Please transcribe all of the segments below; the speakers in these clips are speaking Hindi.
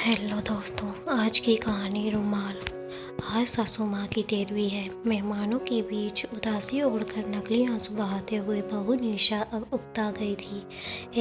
हेलो दोस्तों, आज की कहानी रुमाल। आज सासू माँ की 13वीं है। मेहमानों के बीच उदासी ओढ़कर नकली आंसू बहाते हुए बहू निशा अब उकता गई थी।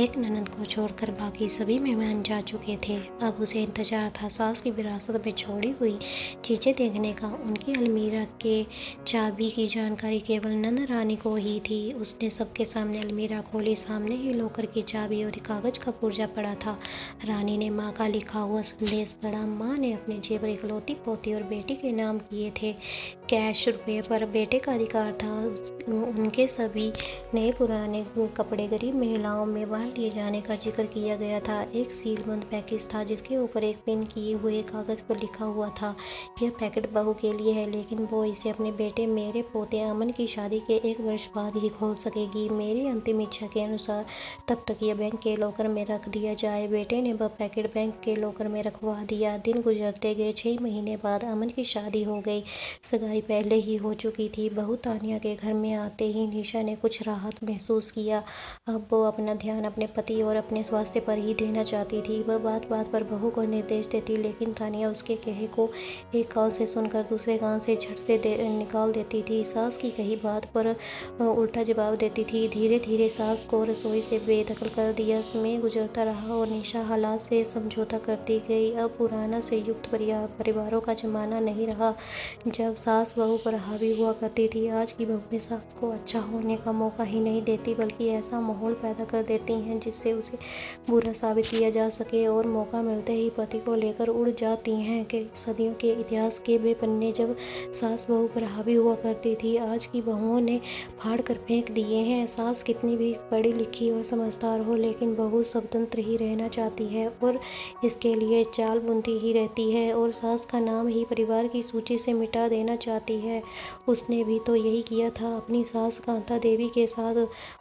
एक ननद को छोड़कर बाकी सभी मेहमान जा चुके थे। अब उसे इंतजार था सास की विरासत में छोड़ी हुई चीज़ें देखने का। उनकी अलमीरा के चाबी की जानकारी केवल नंद रानी को ही थी। उसने सबके सामने अलमीरा खोली। सामने ही लॉकर की चाबी और कागज का पुर्जा पड़ा था। रानी ने माँ का लिखा हुआ संदेश पढ़ा। माँ ने अपने जेवर इकलौती पोती और बेटी के नाम किए थे। कैश रुपये पर बेटे का अधिकार था। उनके सभी नए पुराने कपड़े गरीब महिलाओं में बांट दिए जाने का जिक्र किया गया था। एक सीलबंद पैकेज था जिसके ऊपर एक पिन किए हुए कागज पर लिखा हुआ था, यह पैकेट बहू के लिए है, लेकिन वो इसे अपने बेटे मेरे पोते अमन की शादी के 1 वर्ष बाद ही खोल सकेगी। मेरी अंतिम इच्छा के अनुसार तब तक यह बैंक के लॉकर में रख दिया जाए। बेटे ने वह पैकेट बैंक के लॉकर में रखवा दिया। दिन गुजरते गए। 6 महीने बाद अमन की शादी हो गई। सगाई पहले ही हो चुकी थी। बहू तानिया के घर में आते ही निशा ने कुछ राहत महसूस किया। अब वो अपना ध्यान अपने पति और अपने स्वास्थ्य पर ही देना चाहती थी। वह बात बात पर बहू को निर्देश देती, लेकिन तानिया उसके कहे को एक कान से सुनकर दूसरे कान से झट से निकाल देती थी। सास की कही बात पर उल्टा जवाब देती थी। धीरे धीरे सास को रसोई से बेदखल कर दिया। समय गुजरता रहा और निशा हालात से समझौता करती गई। अब पुराना संयुक्त परिवारों का जमाना नहीं रहा जब सास बहू पर हावी हुआ करती थी। आज की बहू सास को अच्छा होने का मौका ही नहीं देती, बल्कि ऐसा माहौल पैदा कर देती हैं जिससे उसे बुरा साबित किया जा सके, और मौका मिलते ही पति को लेकर उड़ जाती हैं। कि सदियों के इतिहास के वे पन्ने जब सास बहू पर हावी हुआ करती थी, आज की बहुओं ने फाड़ कर फेंक दिए हैं। सास कितनी भी पढ़ी लिखी और समझदार हो, लेकिन बहू स्वतंत्र ही रहना चाहती है और इसके लिए चाल बुनती ही रहती है, और सास का नाम ही परिवार की सूची से मिटा देना चाहती है। उसने भी तो यही किया था अपनी सास कांता देवी के साथ।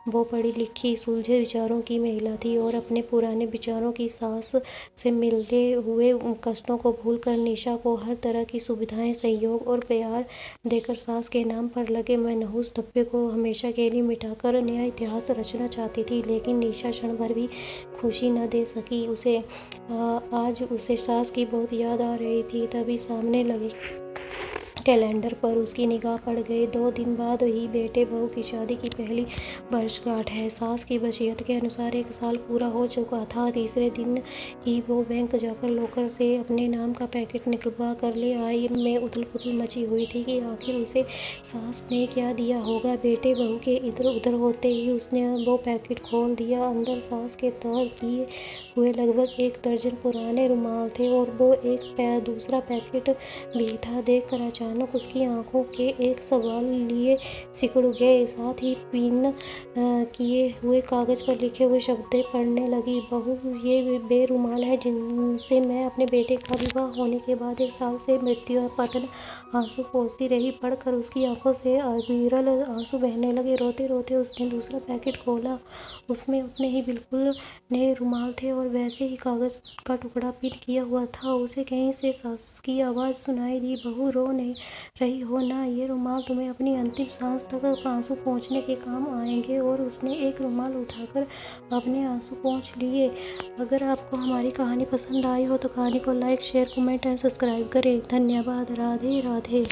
वो पढ़ी लिखी सुलझे विचारों की महिला थी और अपने पुराने विचारों की सास से मिलते हुए कष्टों को भूलकर निशा को हर तरह की सुविधाएं, सहयोग और प्यार देकर सास के नाम पर लगे मनहूस धब्बे को हमेशा के लिए मिटाकर नया इतिहास रचना चाहती थी। लेकिन निशा क्षण भर भी खुशी न दे सकी। उसे आज उसे सास की बहुत याद आ रही थी। तभी सामने लगे कैलेंडर पर उसकी निगाह पड़ गई। 2 दिन बाद ही बेटे बहू की शादी की पहली वर्षगांठ है। सास की वसीयत के अनुसार 1 साल पूरा हो चुका था। तीसरे दिन ही वो बैंक जाकर लॉकर से अपने नाम का पैकेट निकलवा कर ले आई। में उथल पुथल मची हुई थी कि आखिर उसे सास ने क्या दिया होगा। बेटे बहू के इधर उधर होते ही उसने वो पैकेट खोल दिया। अंदर सास के तौर किए हुए लगभग 1 दर्जन पुराने रुमाल थे और वो दूसरा पैकेट भी था। देखकर अचानक उसकी आंखों के एक सवाल लिए सिकुड़ गए। साथ ही पिन किए हुए कागज पर लिखे हुए शब्द पढ़ने लगी। बहू, ये वे रुमाल है जिनसे मैं अपने बेटे का विवाह होने के बाद 1 साल से मृत्यु पतन आंसू पोंछती रही। पढ़कर उसकी आंखों से अविरल आंसू बहने लगे। रोते रोते उसने दूसरा पैकेट खोला। उसमें उतने ही बिल्कुल नए रुमाल थे और वैसे ही कागज का टुकड़ा पिन किया हुआ था। उसे कहीं से सास की आवाज़ सुनाई दी, बहू रो नहीं रही हो ना, ये रुमाल तुम्हें अपनी अंतिम सांस तक आंसू पोंछने के काम आएंगे। और उसने एक रुमाल उठाकर अपने आंसू पोंछ लिए। अगर आपको हमारी कहानी पसंद आई हो तो कहानी को like, share, comment and subscribe करें। धन्यवाद। राधे राधे।